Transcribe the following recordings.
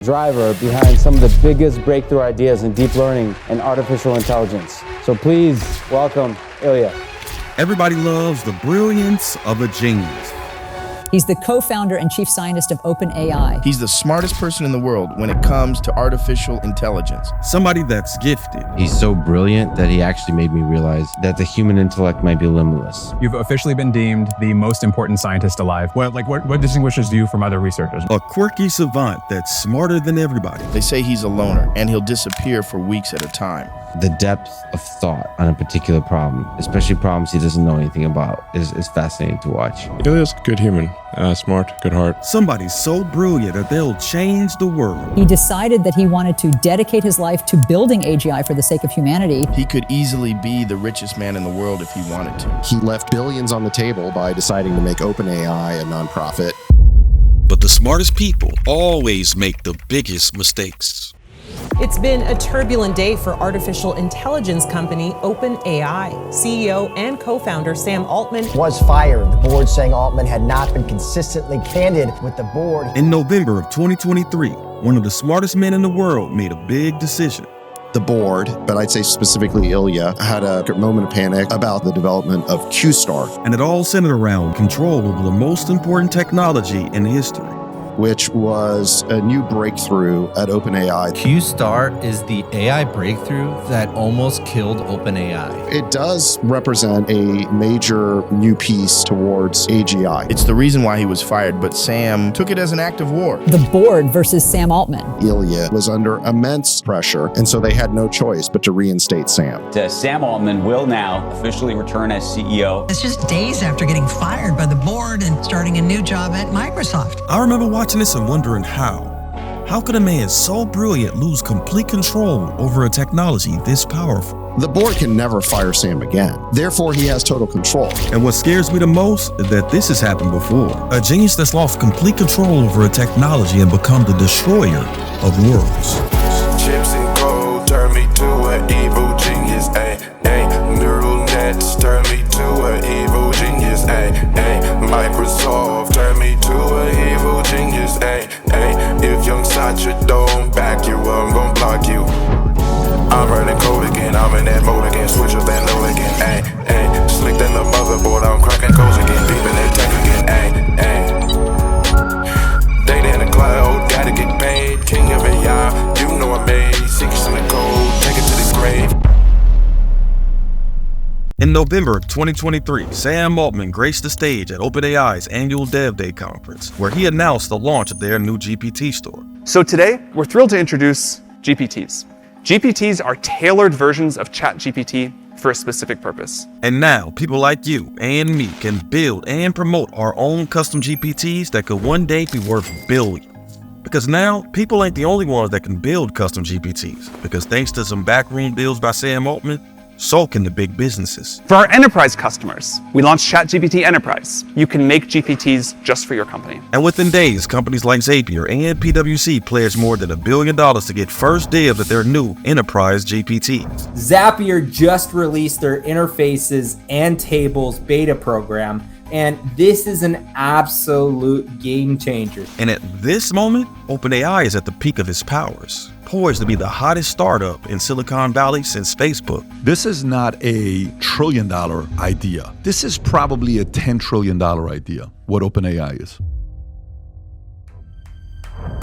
driver behind some of the biggest breakthrough ideas in deep learning and artificial intelligence. So please welcome Ilya. Everybody loves the brilliance of a genius. He's the co-founder and chief scientist of OpenAI. He's the smartest person in the world when it comes to artificial intelligence. Somebody that's gifted. He's so brilliant that he actually made me realize that the human intellect might be limitless. You've officially been deemed the most important scientist alive. What distinguishes you from other researchers? A quirky savant that's smarter than everybody. They say he's a loner, and he'll disappear for weeks at a time. The depth of thought on a particular problem, especially problems he doesn't know anything about, is fascinating to watch. Ilya's a good human, smart, good heart. Somebody so brilliant that they'll change the world. He decided that he wanted to dedicate his life to building AGI for the sake of humanity. He could easily be the richest man in the world if he wanted to. He left billions on the table by deciding to make OpenAI a nonprofit. But the smartest people always make the biggest mistakes. It's been a turbulent day for artificial intelligence company OpenAI. CEO and co-founder Sam Altman was fired. The board saying Altman had not been consistently candid with the board. In November of 2023, one of the smartest men in the world made a big decision. The board, but I'd say specifically Ilya, had a moment of panic about the development of QStar. And it all centered around control over the most important technology in history, which was a new breakthrough at OpenAI. QStar is the AI breakthrough that almost killed OpenAI. It does represent a major new piece towards AGI. It's the reason why he was fired, but Sam took it as an act of war. The board versus Sam Altman. Ilya was under immense pressure, and so they had no choice but to reinstate Sam. Sam Altman will now officially return as CEO. It's just days after getting fired by the board and starting a new job at Microsoft. I remember watching this and wondering how could a man so brilliant lose complete control over a technology this powerful? The board can never fire Sam again. Therefore, he has total control. And what scares me the most is that this has happened before. A genius that's lost complete control over a technology and become the destroyer of worlds. Chips and gold turn me to an evil genius. Neural nets turn me to an evil genius. Microsoft turn me to an evil genius. If young Satya don't back you, I'm gon' block you. I'm running code again, I'm in that mode again, switch up and load again. Slick than the motherboard, I'm cracking codes again, deep in that tech again. Data in the cloud, gotta get paid. King of AI, you know I made secrets in the code, take it to the grave. In November of 2023, Sam Altman graced the stage at OpenAI's annual Dev Day conference, where he announced the launch of their new GPT store. So today, we're thrilled to introduce GPTs. GPTs are tailored versions of ChatGPT for a specific purpose. And now, people like you and me can build and promote our own custom GPTs that could one day be worth billions. Because now, people ain't the only ones that can build custom GPTs, because thanks to some backroom deals by Sam Altman, so can the big businesses. For our enterprise customers, we launched ChatGPT Enterprise. You can make GPTs just for your company. And within days, companies like Zapier and PwC pledged more than $1 billion to get first dibs at their new enterprise GPTs. Zapier just released their interfaces and tables beta program, and this is an absolute game changer. And at this moment, OpenAI is at the peak of its powers, poised to be the hottest startup in Silicon Valley since Facebook. This is not a $1 trillion idea. This is probably a $10 trillion idea, what OpenAI is.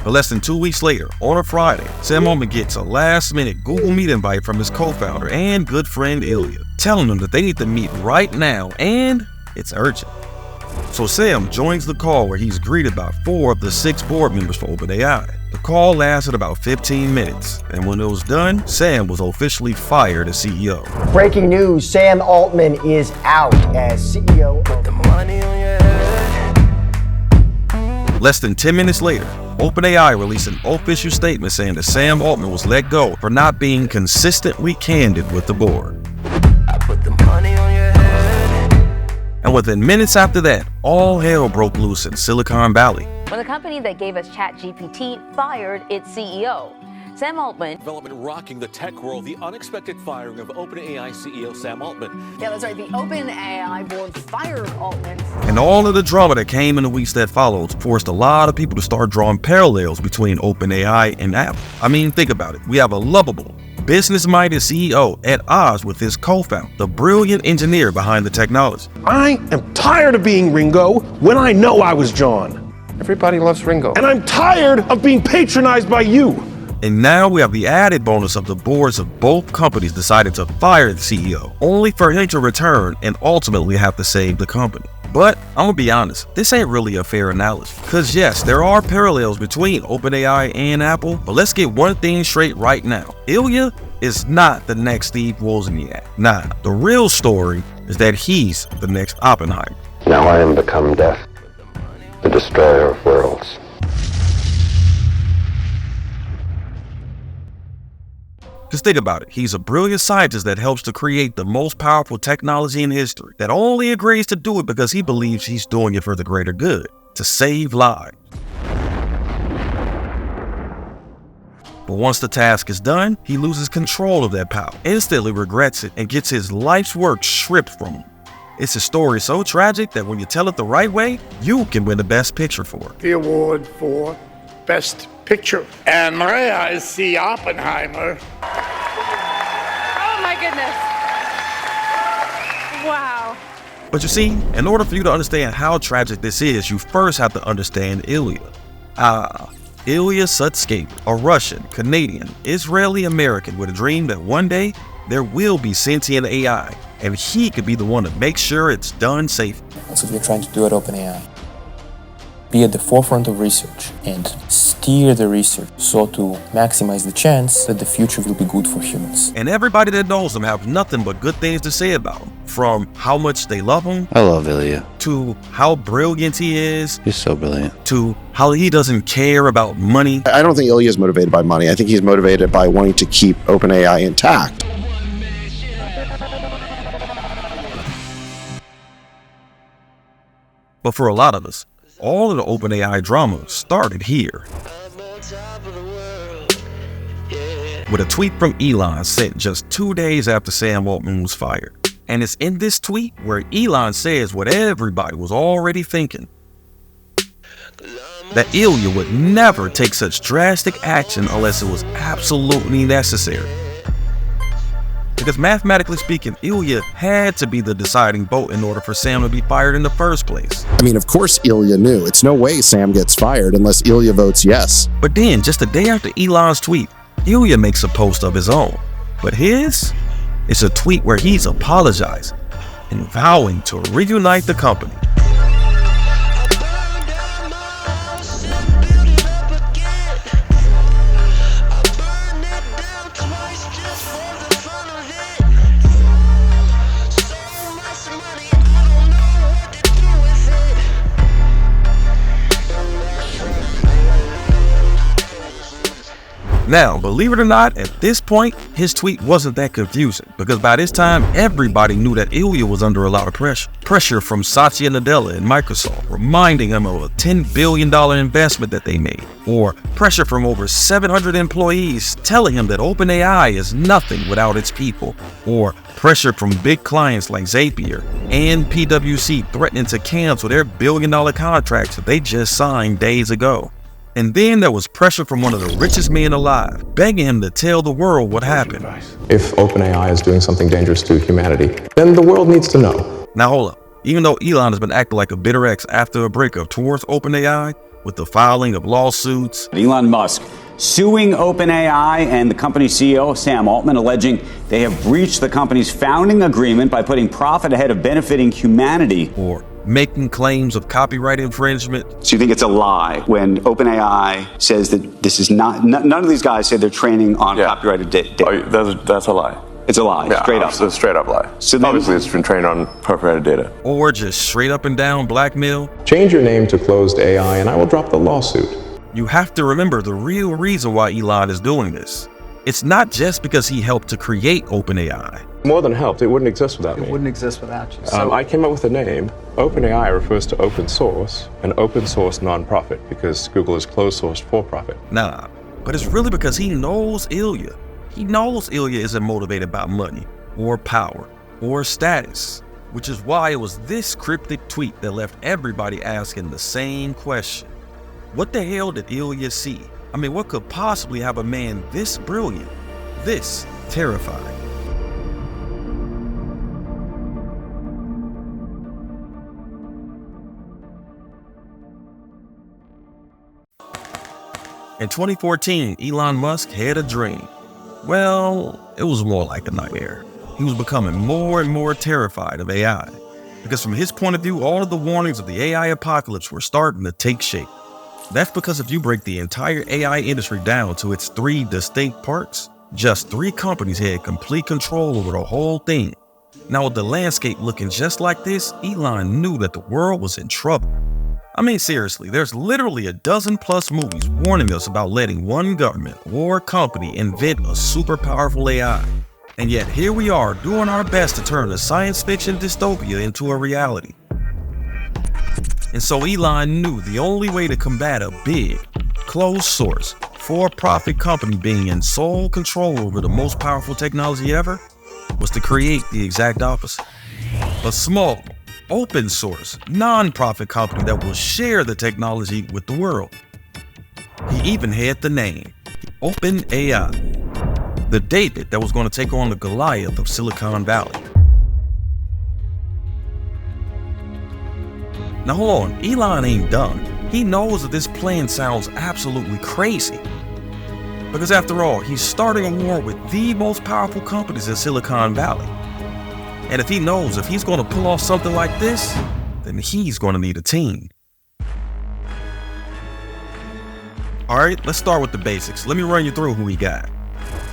But less than 2 weeks later, on a Friday, Sam Altman gets a last-minute Google Meet invite from his co-founder and good friend Ilya, telling him that they need to meet right now and it's urgent. So Sam joins the call where he's greeted by 4 of the 6 board members for OpenAI. The call lasted about 15 minutes, and when it was done, Sam was officially fired as CEO. Breaking news, Sam Altman is out as CEO. Put the money on your head. Less than 10 minutes later, OpenAI released an official statement saying that Sam Altman was let go for not being consistently candid with the board. I put the money on your head. And within minutes after that, all hell broke loose in Silicon Valley. When the company that gave us ChatGPT fired its CEO. Sam Altman. Development rocking the tech world, the unexpected firing of OpenAI CEO Sam Altman. Yeah, that's right. The OpenAI board fired Altman. And all of the drama that came in the weeks that followed forced a lot of people to start drawing parallels between OpenAI and Apple. I mean, think about it. We have a lovable, business-minded CEO at odds with his co-founder, the brilliant engineer behind the technology. I am tired of being Ringo when I know I was John. Everybody loves Ringo. And I'm tired of being patronized by you. And now we have the added bonus of the boards of both companies decided to fire the CEO, only for him to return and ultimately have to save the company. But I'm gonna be honest, this ain't really a fair analogy. Cause yes, there are parallels between OpenAI and Apple, but let's get one thing straight right now. Ilya is not the next Steve Wozniak. Nah, the real story is that he's the next Oppenheimer. Now I am become death, the destroyer of worlds. Just think about it. He's a brilliant scientist that helps to create the most powerful technology in history, that only agrees to do it because he believes he's doing it for the greater good, to save lives. But once the task is done, he loses control of that power, instantly regrets it, and gets his life's work stripped from him. It's a story so tragic that when you tell it the right way, you can win the Best Picture for it. The award for Best Picture. And may I see Oppenheimer? Oh my goodness. Wow. But you see, in order for you to understand how tragic this is, you first have to understand Ilya. Ilya Sutskever, a Russian, Canadian, Israeli-American with a dream that one day there will be sentient AI, and he could be the one to make sure it's done safely. That's what we're trying to do at OpenAI. Be at the forefront of research and steer the research so to maximize the chance that the future will be good for humans. And everybody that knows him have nothing but good things to say about him, from how much they love him, I love Ilya, to how brilliant he is, he's so brilliant, to how he doesn't care about money. I don't think Ilya is motivated by money. I think he's motivated by wanting to keep OpenAI intact. But for a lot of us, all of the OpenAI drama started here. With a tweet from Elon sent just 2 days after Sam Altman was fired. And it's in this tweet where Elon says what everybody was already thinking. That Ilya would never take such drastic action unless it was absolutely necessary. Because mathematically speaking, Ilya had to be the deciding vote in order for Sam to be fired in the first place. I mean, of course Ilya knew. It's no way Sam gets fired unless Ilya votes yes. But then, just a day after Elon's tweet, Ilya makes a post of his own. But his is a tweet where he's apologizing and vowing to reunite the company. Now, believe it or not, at this point, his tweet wasn't that confusing, because by this time, everybody knew that Ilya was under a lot of pressure. Pressure from Satya Nadella and Microsoft, reminding him of a $10 billion investment that they made. Or pressure from over 700 employees telling him that OpenAI is nothing without its people. Or pressure from big clients like Zapier and PwC threatening to cancel their billion-dollar contracts that they just signed days ago. And then there was pressure from one of the richest men alive, begging him to tell the world what happened. If OpenAI is doing something dangerous to humanity, then the world needs to know. Now hold up. Even though Elon has been acting like a bitter ex after a breakup towards OpenAI, with the filing of lawsuits, Elon Musk suing OpenAI and the company's CEO, Sam Altman, alleging they have breached the company's founding agreement by putting profit ahead of benefiting humanity. Or making claims of copyright infringement. So you think it's a lie when OpenAI says that this is not, none of these guys say they're training on copyrighted data? That's a lie. It's a lie, straight up. It's a straight up lie. So then, obviously it's been trained on copyrighted data. Or just straight up and down blackmail. Change your name to Closed AI and I will drop the lawsuit. You have to remember the real reason why Elon is doing this. It's not just because he helped to create OpenAI. More than helped, it wouldn't exist without me. It wouldn't exist without you. So I came up with the name. OpenAI refers to open source, an open source nonprofit, because Google is closed source for profit. Nah, But it's really because he knows Ilya. He knows Ilya isn't motivated by money or power or status, which is why it was this cryptic tweet that left everybody asking the same question. What the hell did Ilya see? I mean, what could possibly have a man this brilliant, this terrified? In 2014, Elon Musk had a dream. Well, it was more like a nightmare. He was becoming more and more terrified of AI, because from his point of view, all of the warnings of the AI apocalypse were starting to take shape. That's because if you break the entire AI industry down to its 3 distinct parts, just 3 companies had complete control over the whole thing. Now with the landscape looking just like this, Elon knew that the world was in trouble. I mean, seriously, there's literally a dozen plus movies warning us about letting one government or company invent a super powerful AI. And yet here we are doing our best to turn a science fiction dystopia into a reality. And so Elon knew the only way to combat a big, closed source, for-profit company being in sole control over the most powerful technology ever was to create the exact opposite. A small, open source, non-profit company that will share the technology with the world. He even had the name, OpenAI, the David that was going to take on the Goliath of Silicon Valley. Now hold on, Elon ain't dumb. He knows that this plan sounds absolutely crazy. Because after all, he's starting a war with the most powerful companies in Silicon Valley. And if he knows if he's going to pull off something like this, then he's going to need a team. Alright, let's start with the basics. Let me run you through who he got.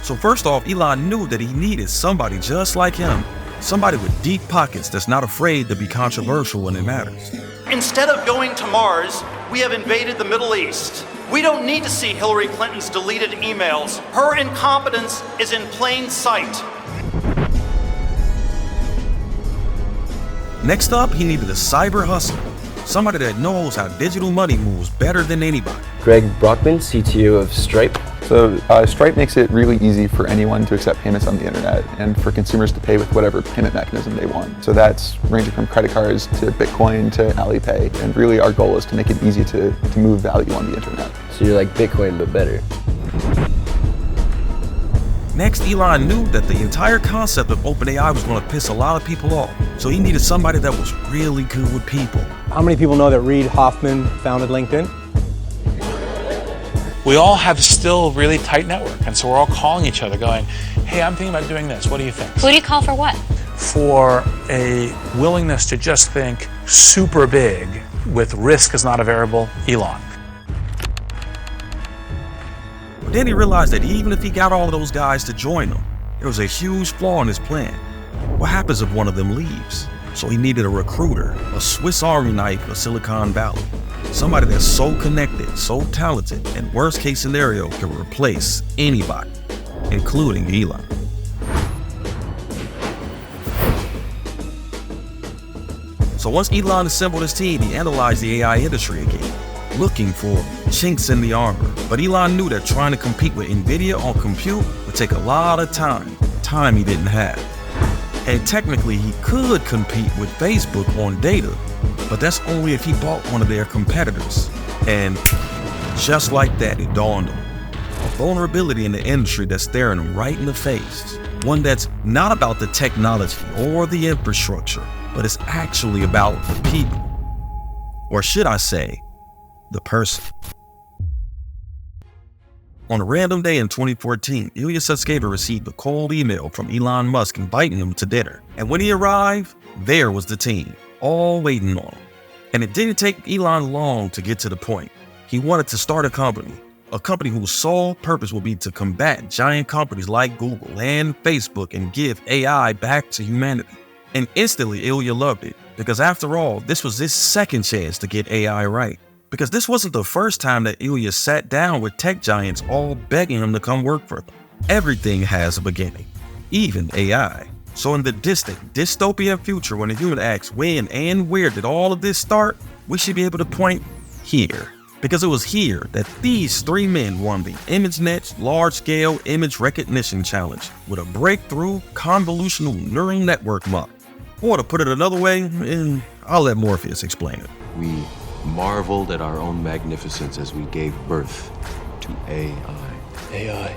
So first off, Elon knew that he needed somebody just like him. Somebody with deep pockets that's not afraid to be controversial when it matters. Instead of going to Mars, we have invaded the Middle East. We don't need to see Hillary Clinton's deleted emails. Her incompetence is in plain sight. Next up, he needed a cyber hustler, somebody that knows how digital money moves better than anybody. Greg Brockman, CTO of Stripe. So Stripe makes it really easy for anyone to accept payments on the internet and for consumers to pay with whatever payment mechanism they want. So that's ranging from credit cards to Bitcoin to Alipay. And really our goal is to make it easy to move value on the internet. So you're like Bitcoin, but better. Next, Elon knew that the entire concept of OpenAI was going to piss a lot of people off. So he needed somebody that was really good with people. How many people know that Reid Hoffman founded LinkedIn? We all have still really tight network, and so we're all calling each other going, hey, I'm thinking about doing this, what do you think? Who do you call for what? For a willingness to just think super big with risk as not a variable, Elon. But then he realized that even if he got all of those guys to join him, there was a huge flaw in his plan. What happens if one of them leaves? So he needed a recruiter, a Swiss Army knife of Silicon Valley. Somebody that's so connected, so talented, and worst case scenario can replace anybody, including Elon. So once Elon assembled his team, he analyzed the AI industry again, looking for chinks in the armor. But Elon knew that trying to compete with NVIDIA on compute would take a lot of time he didn't have. And technically he could compete with Facebook on data, but that's only if he bought one of their competitors. And just like that, it dawned on him. A vulnerability in the industry that's staring him right in the face. One that's not about the technology or the infrastructure, but it's actually about the people. Or should I say, the person. On a random day in 2014, Ilya Sutskever received a cold email from Elon Musk inviting him to dinner. And when he arrived, there was the team, all waiting on him. And it didn't take Elon long to get to the point. He wanted to start a company whose sole purpose would be to combat giant companies like Google and Facebook and give AI back to humanity. And instantly, Ilya loved it, because after all, this was his second chance to get AI right. Because this wasn't the first time that Ilya sat down with tech giants all begging him to come work for them. Everything has a beginning, even AI. So in the distant, dystopian future, when a human asks when and where did all of this start, we should be able to point here. because it was here that these three men won the ImageNet Large-Scale Image Recognition Challenge with a breakthrough convolutional neural network model. Or to put it another way, and I'll let Morpheus explain it. We marveled at our own magnificence as we gave birth to AI. AI?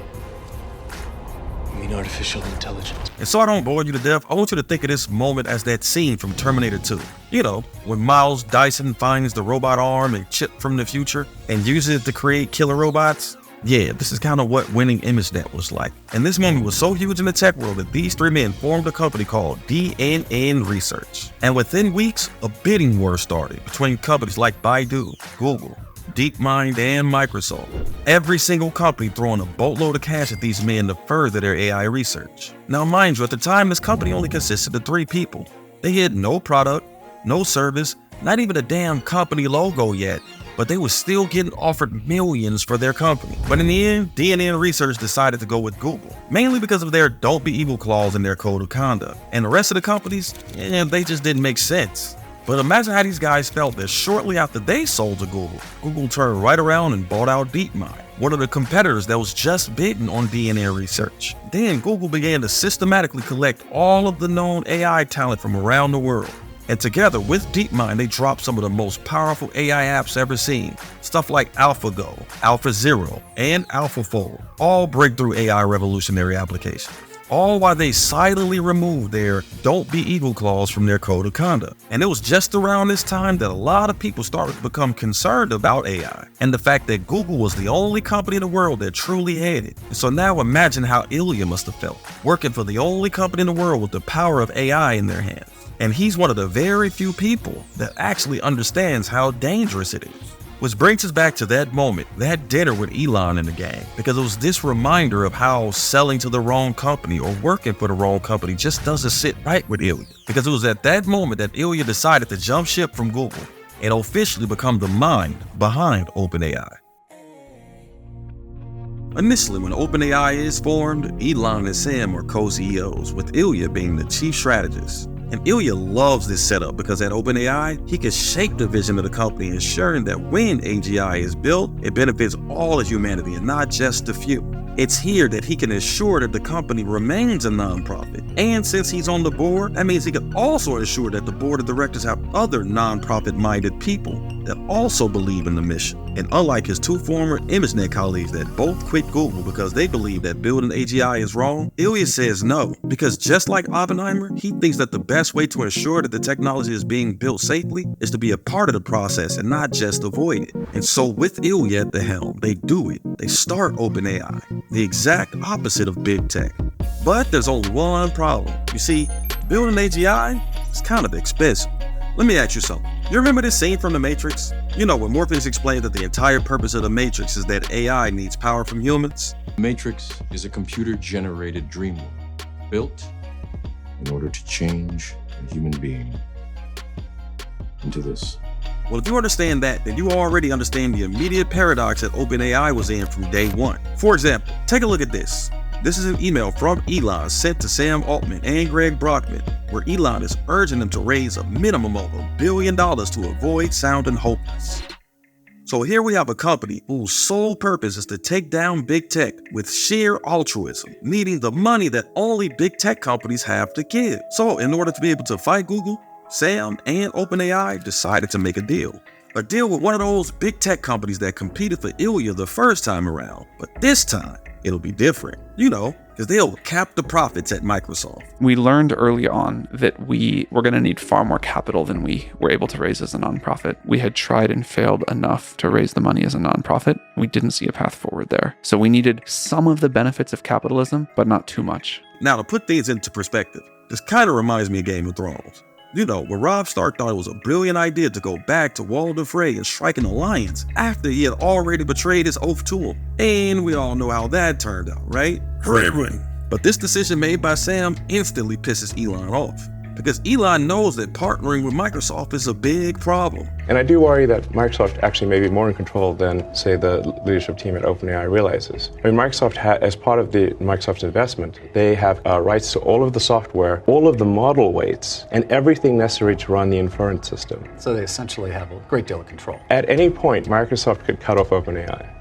You mean artificial intelligence? And so I don't bore you to death, I want you to think of this moment as that scene from Terminator 2. You know, when Miles Dyson finds the robot arm and chip from the future and uses it to create killer robots. Yeah, this is kind of what winning ImageNet was like. And this moment was so huge in the tech world that these three men formed a company called DNN Research. And within weeks, a bidding war started between companies like Baidu, Google, DeepMind, and Microsoft. Every single company throwing a boatload of cash at these men to further their AI research. Now mind you, at the time this company only consisted of 3 people. They had no product, no service, not even a damn company logo yet, but they were still getting offered millions for their company. But in the end, DNN Research decided to go with Google, mainly because of their don't be evil clause in their code of conduct. And the rest of the companies, they just didn't make sense. But imagine how these guys felt that shortly after they sold to Google, Google turned right around and bought out DeepMind, one of the competitors that was just bidding on DNN Research. Then Google began to systematically collect all of the known AI talent from around the world. And together with DeepMind, they dropped some of the most powerful AI apps ever seen. Stuff like AlphaGo, AlphaZero, and AlphaFold, all breakthrough AI revolutionary applications. All while they silently removed their don't be evil clause from their code of conduct. And it was just around this time that a lot of people started to become concerned about AI and the fact that Google was the only company in the world that truly had it. And so now imagine how Ilya must have felt, working for the only company in the world with the power of AI in their hands. And he's one of the very few people that actually understands how dangerous it is. Which brings us back to that moment, that dinner with Elon and the gang, because it was this reminder of how selling to the wrong company or working for the wrong company just doesn't sit right with Ilya. Because it was at that moment that Ilya decided to jump ship from Google and officially become the mind behind OpenAI. Initially, when OpenAI is formed, Elon and Sam are co-CEOs, with Ilya being the chief strategist. And Ilya loves this setup because at OpenAI, he can shape the vision of the company, ensuring that when AGI is built, it benefits all of humanity and not just a few. It's here that he can ensure that the company remains a nonprofit. And since he's on the board, that means he can also ensure that the board of directors have other nonprofit-minded people that also believe in the mission. And unlike his 2 former ImageNet colleagues that both quit Google because they believe that building AGI is wrong, Ilya says no, because just like Oppenheimer, he thinks that the best way to ensure that the technology is being built safely is to be a part of the process and not just avoid it. And so with Ilya at the helm, they do it. They start OpenAI, the exact opposite of big tech. But there's only one problem. You see, building AGI is kind of expensive. Let me ask you something. You remember this scene from The Matrix? You know, when Morpheus explained that the entire purpose of The Matrix is that AI needs power from humans? The Matrix is a computer-generated dream world built in order to change a human being into this. Well, if you understand that, then you already understand the immediate paradox that OpenAI was in from day one. For example, take a look at this. This is an email from Elon sent to Sam Altman and Greg Brockman, where Elon is urging them to raise a minimum of $1 billion to avoid sounding hopeless. So here we have a company whose sole purpose is to take down big tech with sheer altruism, needing the money that only big tech companies have to give. So in order to be able to fight Google, Sam and OpenAI decided to make a deal. A deal with one of those big tech companies that competed for Ilya the first time around. But this time, it'll be different. You know, because they'll cap the profits at Microsoft. We learned early on that we were going to need far more capital than we were able to raise as a nonprofit. We had tried and failed enough to raise the money as a nonprofit. We didn't see a path forward there. So we needed some of the benefits of capitalism, but not too much. Now, to put things into perspective, this kind of reminds me of Game of Thrones. You know, where Robb Stark thought it was a brilliant idea to go back to Walder Frey and strike an alliance after he had already betrayed his oath to him. And we all know how that turned out, right? But this decision made by Sam instantly pisses Elon off. because Elon knows that partnering with Microsoft is a big problem. And I do worry that Microsoft actually may be more in control than, say, the leadership team at OpenAI realizes. I mean, Microsoft, as part of the Microsoft investment, they have rights to all of the software, all of the model weights, and everything necessary to run the inference system. So they essentially have a great deal of control. At any point, Microsoft could cut off OpenAI.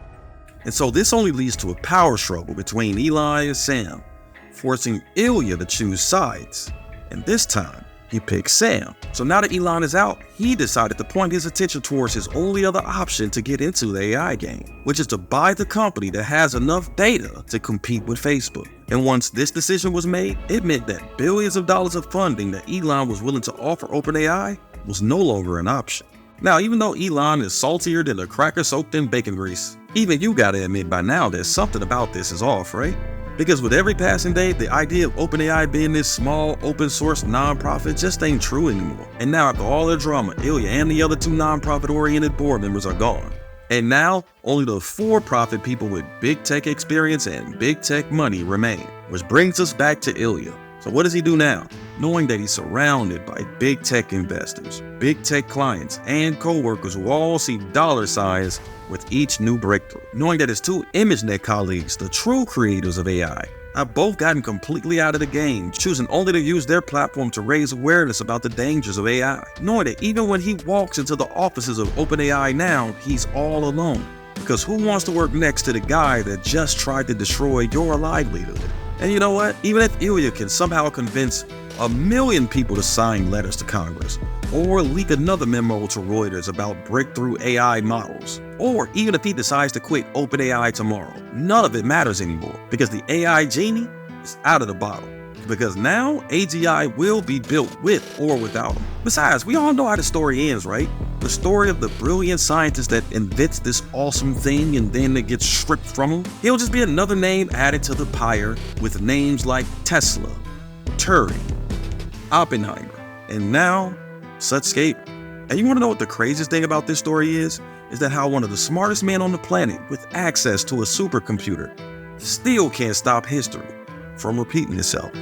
And so this only leads to a power struggle between Eli and Sam, forcing Ilya to choose sides. And this time, he picked Sam. So now that Elon is out, he decided to point his attention towards his only other option to get into the AI game, which is to buy the company that has enough data to compete with Facebook. And once this decision was made, it meant that billions of dollars of funding that Elon was willing to offer OpenAI was no longer an option. Now, even though Elon is saltier than a cracker soaked in bacon grease, even you gotta admit by now that something about this is off, right? Because with every passing day, the idea of OpenAI being this small, open source nonprofit just ain't true anymore. And now after all the drama, Ilya and the other two nonprofit-oriented board members are gone. And now, only the for-profit people with big tech experience and big tech money remain. Which brings us back to Ilya. So what does he do now? Knowing that he's surrounded by big tech investors, big tech clients, and co-workers who all see dollar signs with each new breakthrough. Knowing that his two ImageNet colleagues, the true creators of AI, have both gotten completely out of the game, choosing only to use their platform to raise awareness about the dangers of AI. Knowing that even when he walks into the offices of OpenAI now, he's all alone. Because who wants to work next to the guy that just tried to destroy your livelihood? And you know what? Even if Ilya can somehow convince 1 million people to sign letters to Congress, or leak another memo to Reuters about breakthrough AI models, or even if he decides to quit OpenAI tomorrow, none of it matters anymore because the AI genie is out of the bottle. Because now AGI will be built with or without him. Besides, we all know how the story ends, right? The story of the brilliant scientist that invents this awesome thing and then it gets stripped from him. He'll just be another name added to the pyre with names like Tesla, Turing, Oppenheimer, and now Sutskever. And you want to know what the craziest thing about this story is that how one of the smartest men on the planet with access to a supercomputer still can't stop history from repeating itself.